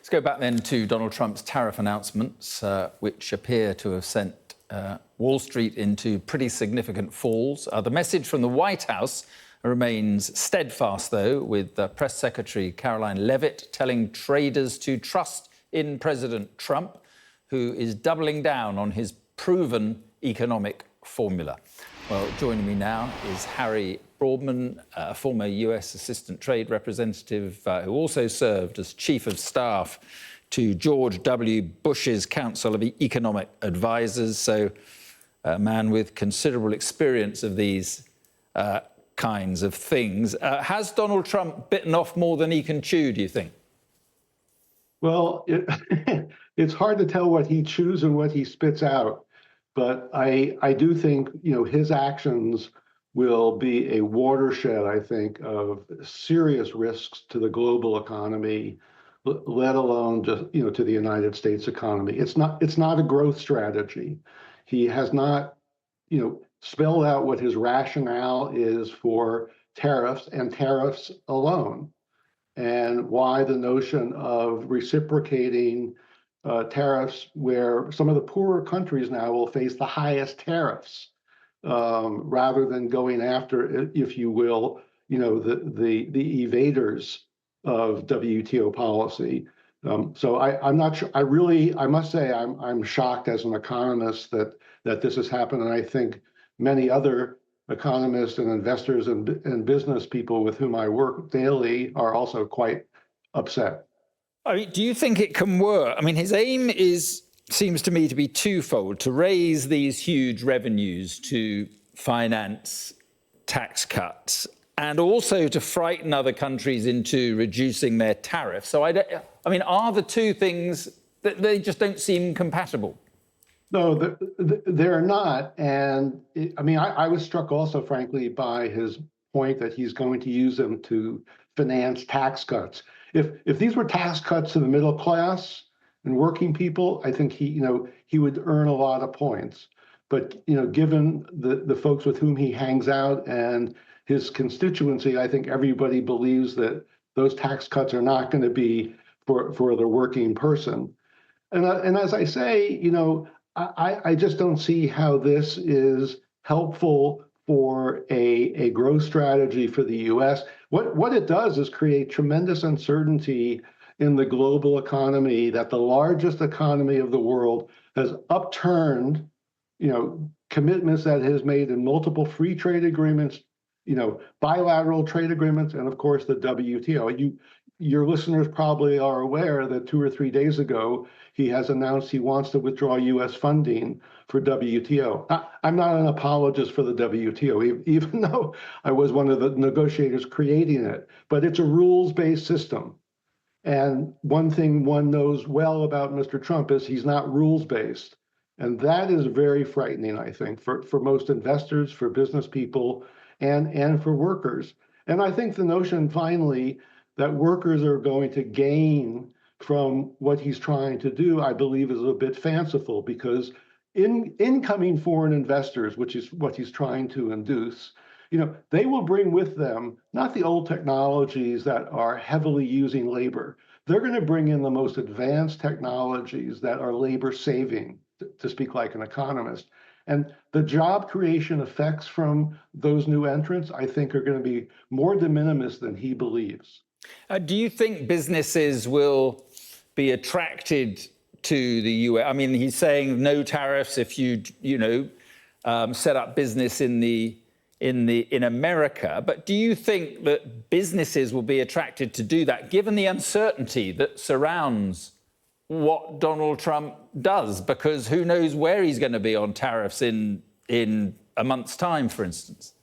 Let's go back then to Donald Trump's tariff announcements, which appear to have sent Wall Street into pretty significant falls. The message from the White House remains steadfast, though, with Press Secretary Caroline Leavitt telling traders to trust in President Trump, who is doubling down on his proven economic formula. Well, joining me now is Harry Broadman, a former US Assistant Trade Representative who also served as Chief of Staff to George W. Bush's Council of Economic Advisors, so a man with considerable experience of these kinds of things. Has Donald Trump bitten off more than he can chew, do you think? Well, it's hard to tell what he chews and what he spits out. But I do think, his actions will be a watershed, I think, of serious risks to the global economy, let alone just, to the United States economy. It's not a growth strategy. He has not, spelled out what his rationale is for tariffs and tariffs alone, and why the notion of reciprocating tariffs where some of the poorer countries now will face the highest tariffs, rather than going after, if you will, the evaders of WTO policy. So I'm not sure. I must say I'm shocked as an economist that this has happened, and I think many other economists and investors and business people with whom I work daily are also quite upset. I mean, do you think it can work? I mean, his aim seems to me to be twofold: to raise these huge revenues to finance tax cuts, and also to frighten other countries into reducing their tariffs. So, are the two things that they just don't seem compatible? No, they're not. And I was struck also, frankly, by his point that he's going to use them to finance tax cuts. If these were tax cuts to the middle class and working people, I think he would earn a lot of points. But given the folks with whom he hangs out and his constituency, I think everybody believes that those tax cuts are not going to be for the working person. And as I say, I just don't see how this is helpful for a growth strategy for the U.S. What it does is create tremendous uncertainty in the global economy, that the largest economy of the world has upturned, commitments that it has made in multiple free trade agreements, bilateral trade agreements, and of course the WTO. Your listeners probably are aware that 2 or 3 days ago, he has announced he wants to withdraw U.S. funding for WTO. I'm not an apologist for the WTO, even though I was one of the negotiators creating it, but it's a rules-based system. And one thing one knows well about Mr. Trump is he's not rules-based. And that is very frightening, I think, for most investors, for business people, and for workers. And I think the notion, finally, that workers are going to gain from what he's trying to do, I believe, is a bit fanciful, because incoming foreign investors, which is what he's trying to induce, they will bring with them not the old technologies that are heavily using labor. They're going to bring in the most advanced technologies that are labor saving, to speak like an economist. And the job creation effects from those new entrants, I think, are going to be more de minimis than he believes. Do you think businesses will be attracted to the US? I mean, he's saying no tariffs if you set up business in America. But do you think that businesses will be attracted to do that, given the uncertainty that surrounds what Donald Trump does? Because who knows where he's going to be on tariffs in a month's time, for instance.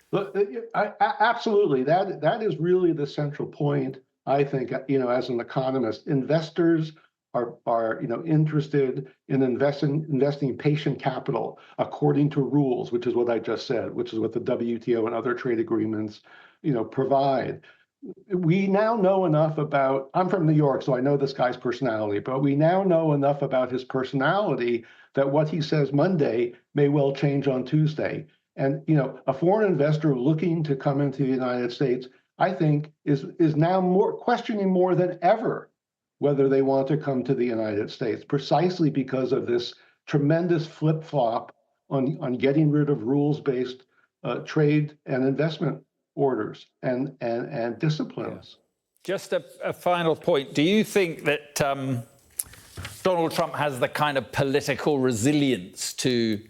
Absolutely. That is really the central point, I think, as an economist. Investors are interested in investing patient capital according to rules, which is what I just said, which is what the WTO and other trade agreements, provide. We now know enough about, I'm from New York, so I know this guy's personality, but we now know enough about his personality that what he says Monday may well change on Tuesday. And, a foreign investor looking to come into the United States, I think, is now questioning more than ever whether they want to come to the United States, precisely because of this tremendous flip-flop on getting rid of rules-based trade and investment orders and disciplines. Just a final point. Do you think that Donald Trump has the kind of political resilience to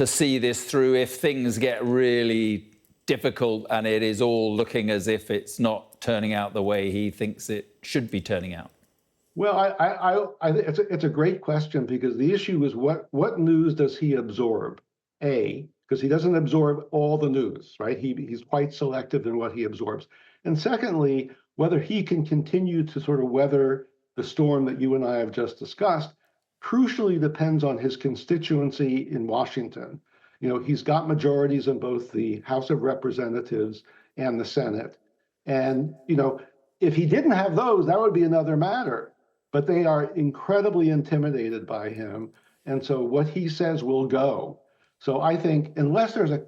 see this through if things get really difficult and it is all looking as if it's not turning out the way he thinks it should be turning out? Well, it's a great question, because the issue is what news does he absorb? Because he doesn't absorb all the news, right? He's quite selective in what he absorbs. And secondly, whether he can continue to sort of weather the storm that you and I have just discussed crucially depends on his constituency in Washington. You know, he's got majorities in both the House of Representatives and the Senate. And, you know, if he didn't have those, that would be another matter. But they are incredibly intimidated by him. And so what he says will go. So I think unless there's a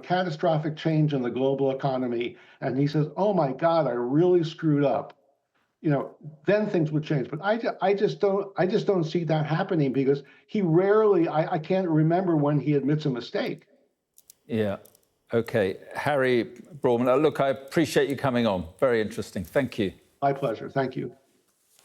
catastrophic change in the global economy and he says, oh my God, I really screwed up, then things would change. But I just don't see that happening, because he rarely, I can't remember when he admits a mistake. Yeah. Okay. Harry Broadman, look, I appreciate you coming on. Very interesting. Thank you. My pleasure. Thank you.